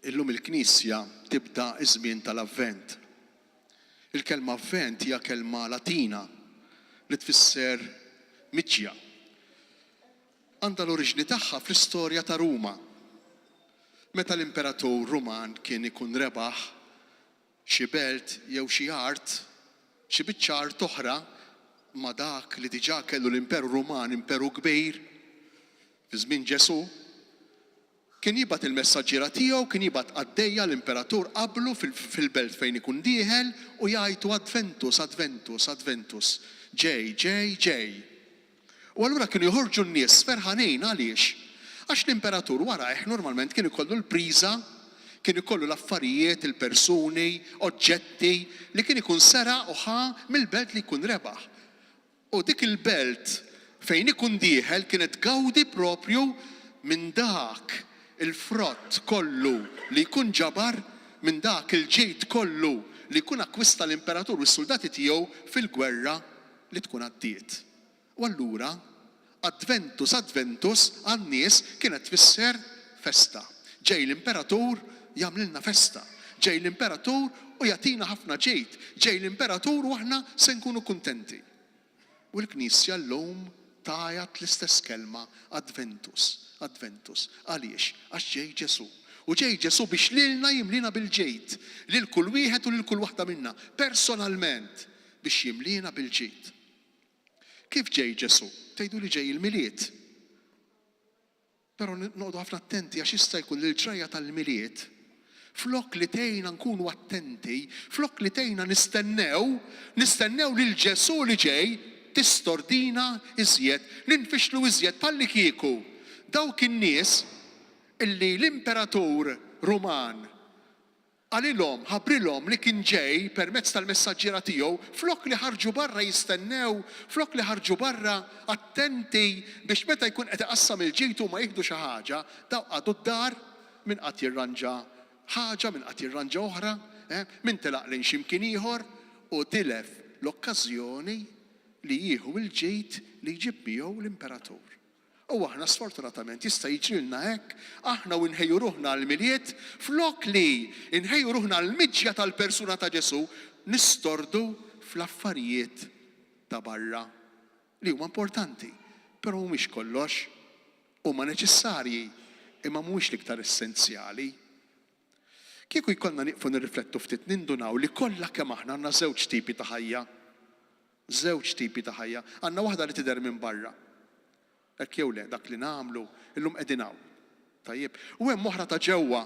Illum il-Knisja tibda iż-żmien tal-Avvent. Il-kelma Avvent hija kelma Latina li tfisser miċċja. Għandha l-oriġini tagħha fl-istorja ta' Ruma. Meta l-Imperatur Ruman kien ikun rebaħ xi belt jew xi art, xi biċċa art oħra ma' dak li diġà kellu l-Imperu Ruman, imperu kbir, fi żmien Ġesu, kien jibgħat il-messaġġiera tiegħu, kien jibgħat għaddejja l-Imperatur qablu fil-belt fejn ikun dieħel u jgħidu Adventus, Adventus, Adventus, ġej, ġej, ġej. U allura kienu joħorġu n-nies ferħanejn għaliex? Għax l-Imperatur warajh normalment kien ikollu l-priża, kien ikollu l-affarijiet, il-persuni, oġġetti li kien ikun sera uħa mill-belt li jkun rebaħ. U dik il-belt fejn ikun dieħel kienet gawdi propju minn dak il-frott kollu li jkun ġabar, minn dak il-ġejt kollu li jkun akkwista l-Imperatur u s-soldati tiegħu fil-gwerra li tkun għaddiet. U allura Adventus, Adventus għan-nies kienet tfisser festa. Ġej l-Imperatur jagħmlilna festa. Ġej l-Imperatur u jagħtina ħafna ġejt. Ġej l-Imperatur u aħna se nkunu kuntenti. U l-Knisja llum tajat l-istess kelma Adventus, Adventus. Għaliex? Għax ġej Ġesu. U ġej Ġesu biex lilna jimlina bil-ġejt. Lil kull wieħed u lil kull waħda minna. Personalment biex jimlina bil-ġejt. Kif ġej Ġesu? Tgħidu li ġej il-miliet. Però noqgħdu ħafna attenti għax jista' jkun l-ġrajja tal-miliet. Flok li tgħinna nkunu attenti, flok li tgħinna nistennew lil Ġesu li ġej tistordina iżjed, li nfixlu iżjed palli kieku. Dawk in-nies illi l-Imperatur Ruman għalilhom, ħabrilhom li kien ġej permezz tal-messaġġiera tiegħu, flok li ħarġu barra jistennew, flok li ħarġu barra attenti biex meta jkun qed iqassam il-ġejtu ma jieħdu xi ħaġa, daw għadu d-dar min qatt jirranġa ħaġa, min qatt jirranġa oħra, min telaq lejn x'imkien ieħor u tilef l-okkażjoni li jieħu il-ġejt li jġib miegħu l-Imperatur. U aħna sfortunatament jista' jiġrilna hekk, aħna u nħejju ruħna l-miliet, flok li nħejju ruħna l-miġja tal-persuna ta' Ġesu, nistordu fl-affarijiet ta' barra li huma importanti, però mhumiex kollox, huma neċessarji, imma mhuwiex l-iktar essenzjali. Kieku jkollna nieqfu nirriflettu ftit nindunaw li kollha kemm aħna għandna żewġ tipi ta' ħajja. Żewġ tipi ta' ħajja. Għandna waħda li tidher minn barra. Hekk jew le, dak li nagħmlu, illum qegħdin hawn. Tajjeb. U hemm oħra ta' ġewwa,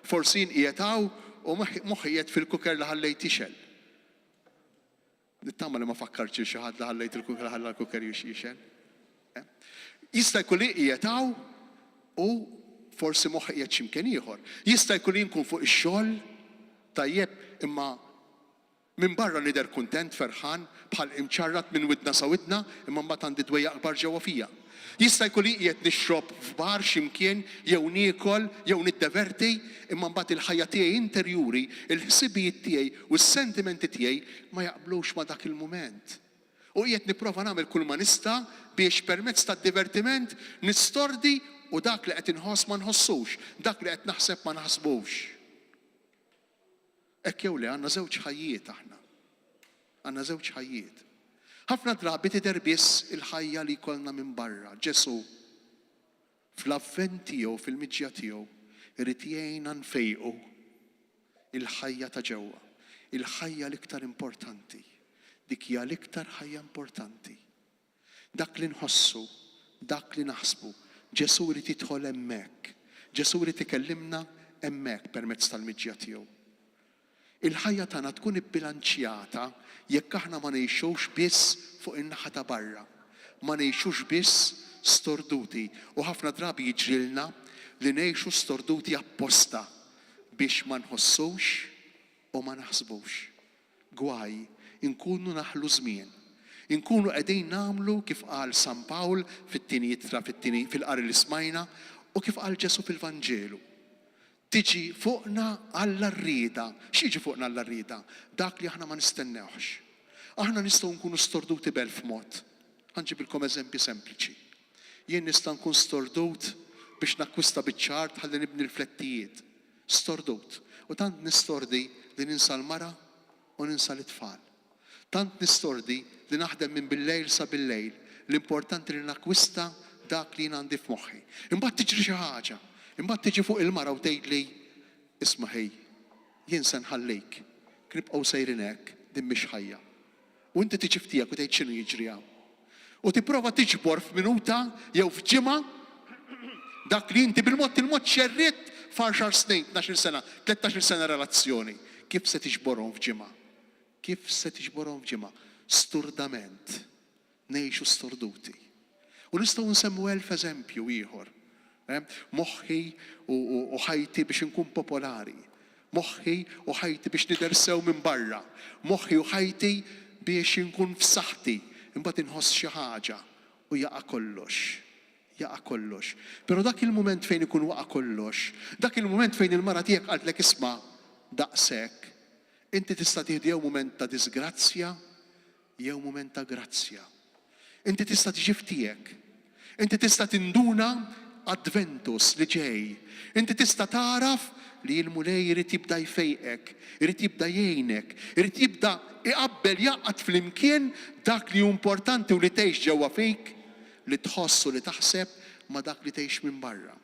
forsi nqiegħed hawn u moħħi qiegħed fil-kuker li ħallejt ixel. Nittama li ma fakkarx xi ħadd li ħallejt il-kuker li ħalla l-kuker jixel. Jista' jkun li qiegħed hawn u forsi moħħi qiegħed x'imkien ieħor. Jista' jkun li nkun fuq ix-xogħol, tajjeb, imma min barra li der kuntent ferħan bħal imċarrat minn widna sa widna imma mbagħad għandi dwejja akbar ġewwa fija. Jista' jkun li qiegħed nixrob f'bar x'imkien jew niekol jew niddeverti imma mbagħad il-ħajja tiegħi interjuri, il-ħsibijiet tiegħi u s-sentimenti tiegħi ma jaqblux ma' dak il-mument. U qiegħed nipprova nagħmel kull ma nista' biex permezz tad-divertiment nistordi u dak li qed inħoss ma nħossux, dak li qed naħseb ma naħsbux. Hekk jew le għandna żewġ ħajjiet aħna. Għandna żewġ ħajjiet. Ħafna drabi tidher biss il-ħajja li jkollna minn barra. Ġesu fl-avvent tiegħu fil-miġja tiegħu irid jgħinna nfejqu il-ħajja ta' ġewwa, il-ħajja l-iktar importanti. Dik hija l-iktar ħajja importanti. Dak li nħossu, dak li naħsbu, Ġesu irid jidħol hemmhekk. Ġesu irid ikellimna hemmhekk permezz tal-miġja tiegħu. Il-ħajja tagħna tkun ibbilanċjata jekk aħna ma ngħixux biss fuq in-naħa ta' barra, ma ngħixux biss storduti u ħafna drabi jiġrilna li ngħixu storduti apposta biex ma nħossux u ma naħsbux. Gwaj, inkunu naħlu żmien, inkunu qegħdin nagħmlu kif qal San Pawl fit-tieni jittra fil-qari li smajna u kif qal Ġesu fil-Vanġelu. Tiġi fuqna għall-arrieda. X'jiġi fuqna għall-arrieda? Dak li aħna ma nistennewx. Aħna nistgħu nkunu storduti b'elf mod. Ħanġibilkom eżempji sempliċi. Jien nista' nkun stordut biex nakkwista biċ-ċart ħalli nibni l-flettijiet. Stordut. U tant nistordi li ninsa l-mara u ninsa l-tfal. Tant nistordi li naħdem minn bil-lejl sa bil-lejl. L-importanti li nakwista dak li għandi f'moħħi. Imbagħad tiġri xi ħaġa. Imbagħad tiġi fuq il-mara u tgħidli isma' ħej, jien se nħallejk. Nibqgħu sejrin hekk din mhix ħajja. U inti tiġi ftijak u tgħid x'inhu jiġri hawn. U tipprova tiġbor f'minuta jew f'ġimgħa dak li inti bil-mod xerriet f'10 snin, 12 sena, 13 sena relazzjoni. Kif se tiġborhom f'ġimgħa? Kif se tiġborhom f'ġimgħa? Sturdament. Ngħixu storduti. U nistgħu nsemmu 1000 eżempju ieħor. Moħħi u ħajti biex inkun popolari. Moħħi u ħajti biex nidersew minn barra. Moħħi u ħajti biex inkun f'saħħti. Imbagħad inħoss xi ħaġa u jaqa' kollox. Jaqa' kollox. Però dak il-mument fejn ikun waqa' kollox, dak il-mument fejn il-mara tiegħek qaltlek isma' daqshekk, inti tista' tieħdi jew mument ta' disgrazzja jew mument ta' grazzja. Inti tista' tiġi ftijek. Inti tista' tinduna adventus li ġej. Inti tista' taraf li l-mulej irid jibda jfejqek, irid jibda jgħinek, irid jibda iqabbel jaqgħad flimkien dak li hu importanti u li tgħix ġewwa fik, li tħossu li taħseb ma dak li tgħix minn barra.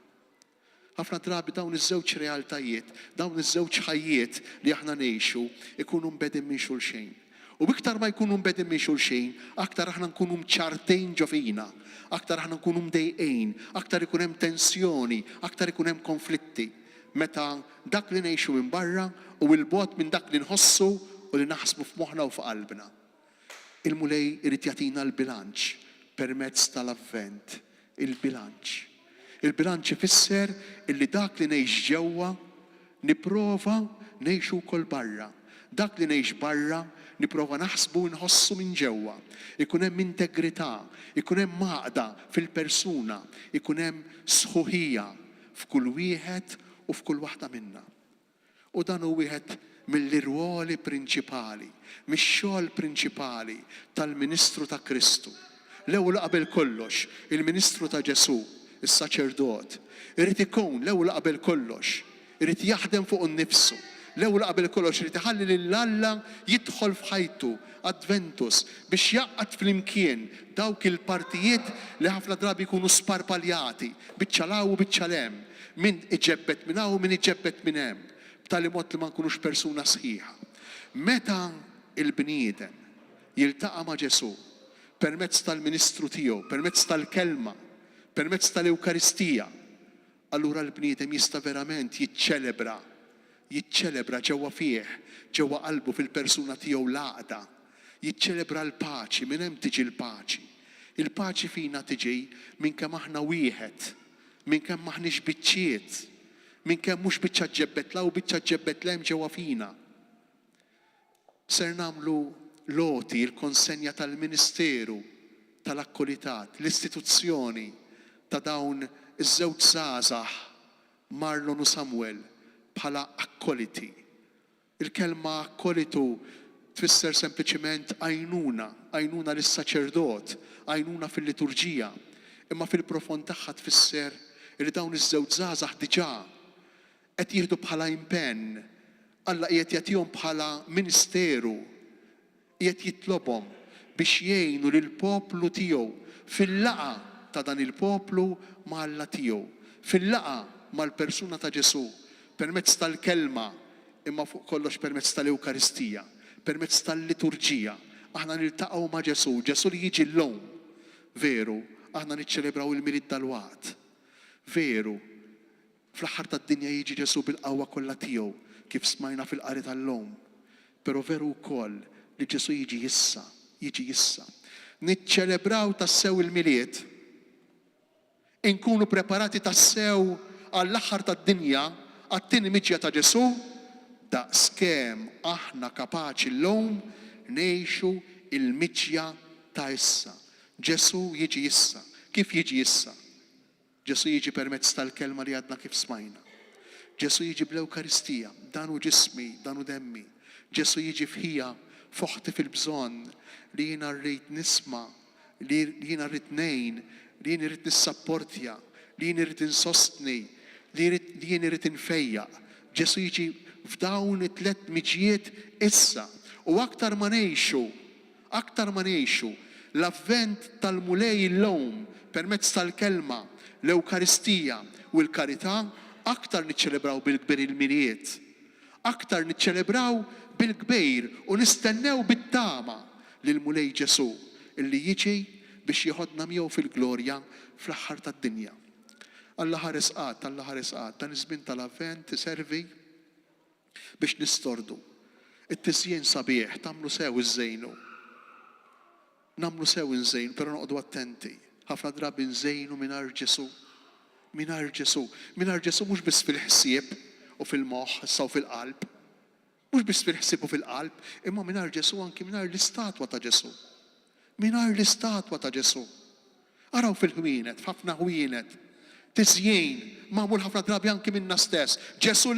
Ħafna drabi dawn iż-żewġ realtajiet, dawn iż-żewġ ħajjiet li aħna ngħixu ikunu mbedin minn xulxejn. U biktar ma jkunu mbedin minn xulxejn, aktar aħna nkunu mċartejn ġo fina, aktar aħna nkunu mdejqejn, aktar ikun hemm tensjoni, aktar ikun hemm konflitti. Meta dak li ngħixu minn barra u l-bogħod minn dak li nħossu u li naħsbu f'moħħna u f'qalbna. Il-mulej irid jagħtina l-bilanċ permezz tal-avvent. Il-bilanċ. Il-bilanċ ifisser illi dak li ngħix ġewwa nipprova ngħixu wkoll barra. Dak li ngħix barra nipprova naħsbu nħossu minn ġewwa. Ikun hemm integrità, ikun hemm għaqda fil-persuna, ikun hemm sħuħija f'kull wieħed u f'kull waħda minna. U dan hu wieħed mill-irwoli prinċipali, mix-xogħol prinċipali tal-Ministru ta' Kristu. L-ewwel qabel kollox, il-Ministru ta' Ġesu, is-saċerdot, irid ikun l-ewwel qabel kollox, irid jaħdem fuq innifsu. L-ewwel qabel kollox irid iħalli lil Alla jidħol f'ħajtu adventus biex jaqgħad flimkien dawk il-partijiet li ħafna drabi jkunu sparpaljati, biċċalaw u biċċalem, min iġebbet minn hawn u min iġebbet minn hemm, b'tali mod li ma nkunux persuna sħiħa. Meta il-bniedem jiltaqa' ma' Ġesu permezz tal-Ministru tiegħu, permezz tal-kelma, permezz tal-Ewkaristija, allura l-bniedem jista' verament jiċċelebra ġewwa fih, ġewwa qalbu fil-persuna tiegħu l-għaqda. Jiċċelebra l-paċi, minn hemm tiġi l-paċi. Il-paċi fina tiġi minn kemm aħna wieħed, minn kemm maħniex biċċiet, minn kemm mhux biċċa ġebbet law biċċa ġebbet lem ġewwa fina. Ser nagħmlu loti il-konsenja tal-Ministeru tal-Akkulitat, l-istituzzjoni ta' dawn iż-żewġ żgħażagħ Marlon u Samuel bħala akkoliti. Il-kelma akkolitu tfisser sempliċement għajnuna lis-saċerdot, għajnuna fil-liturġija, imma fil-profond tagħha tfisser li dawn iż-żewġ żgħażagħ diġà qed jieħdu bħala impenn, Alla qiegħed jagħtihom bħala ministeru, qiegħed jitlobhom biex jgħinu lill-poplu tiegħu fil-laqa ta' dan il-poplu ma' Alla tiegħu, fil-laqa mal-persuna ta' Ġesu, permezz tal-kelma, imma fuq kollox permezz tal-Ewkaristija, permezz tal-liturġija. Aħna niltaqgħu ma' Ġesu, Ġesu li jiġi l-lum. Veru, aħna niċċelebraw il-Milid tal-Waqt. Veru, fl-aħħar tad-dinja jiġi Ġesu bil-qawwa kollha tiegħu, kif smajna fil-qari tal-lum. Però veru wkoll li Ġesu jiġi issa. Niċċelebraw tassew il-milied, inkunu preparati tassew għall-aħħar tad-dinja, għat-tieni miġja ta' Ġesu, daqskemm aħna kapaċi llum ngħixu il-miġja ta' issa. Ġesu jiġi issa. Kif jiġi issa? Ġesu jiġi permezz tal-kelma li għadna kif smajna. Ġesu jiġi bl-Ewkaristija, dan hu ġismi, dan hu demmi. Ġesu jiġi f'ħija foħti fil-bżonn li jiena rrid nisma', li jiena rrid ngħin, li jiena rrid nissapportja, li jiena rrid insostni, li jiena rrid infejjaq. Ġesu jiġi f'dawn it-tlet miġijiet issa. U aktar ma ngħixu l-avvent tal-mulej illum permezz tal-kelma, l-Ewkaristija u l-karità, aktar niċċelebraw bil-kbir il-mirijiet. Aktar niċċelebraw bil-kbir u nistennew bit-tama lill-mulej Ġesu illi jiġi biex jieħodna miegħu fil-glorja fl-aħħar tad-dinja. Alla ħares qatt, dan iż-żmien tal-avvent iservi biex nistordu. It-tisjien sabiħ, tagħmlu sew iż-żejnu. Nagħmlu sew inżejnu, però noqogħdu attenti. Ħafna drabi nżejnu mingħajr Ġesu. Mingħajr Ġesu mhux biss fil-ħsieb u fil-moħħ issa u fil-qalb. Mhux biss fil-ħsieb u fil-qalb, imma mingħajr Ġesu anki mingħajr l-istatwa ta' Ġesu. Mingħajr l-istatwa ta' Ġesu. Araw fil-ħwienet, f'ħafna ħwienet. Tisjien magħmul ħafna drabi anki minna stess. Ġesu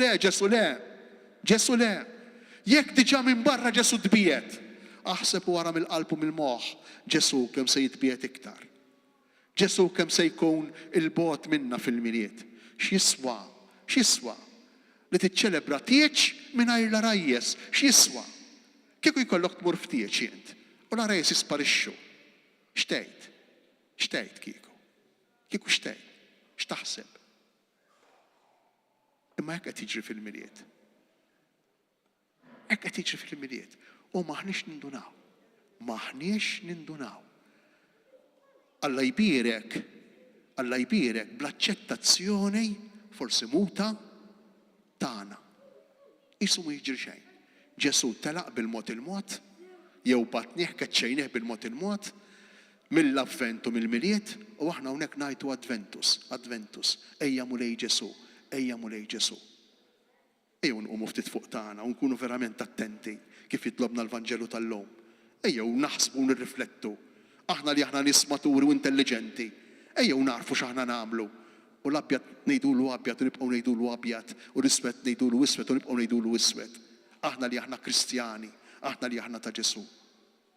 le. Jekk diġà minn barra Ġesu tbiet. Aħseb wara mill-qalb u mill-moħħ Ġesu kemm se jitbiet iktar. Ġesu kemm se jkun il-bogħod minna fil-miriet. X'jiswa li tiċċelebra tieġ mingħajr l-arajjes, x'jiswa? Kieku jkollok tmur f'tieġ int u l-arajjes jisparixxu. X'tgħid kieku? Kieku x'tgħid? X'taħseb? Imma hekk qed jiġri fil-miriet. Hekk qed jiġri fil-miriet. U maħniex nindunaw. Alla jbierek bl-aċċettazzjoni forsi muta tagħna. Isu ma jiġri xejn. Ġesu telaq bil-mod il-mod, jew batnieh keċċejnieh bil-mod il-mod, mill-avvent u mill-miliet, u aħna hawnhekk ngħidu Adventus, ejja mulej Ġesu. Ejjew nqumu ftit fuq tagħna u nkunu verament attenti kif jitlobna l-Vanġelu tal-lum. Ejjew naħsbu u nirriflettu. Aħna li aħna nies maturi u intelligenti. Ejjew narfu x'aħna nagħmlu. U l-abjad ngħidulu abjad u nibqgħu ngħidulu abjad u l-iswed ngħidulu iswed u nibqgħu ngħidulu iswed. Aħna li aħna Kristjani, aħna li aħna ta' Ġesu.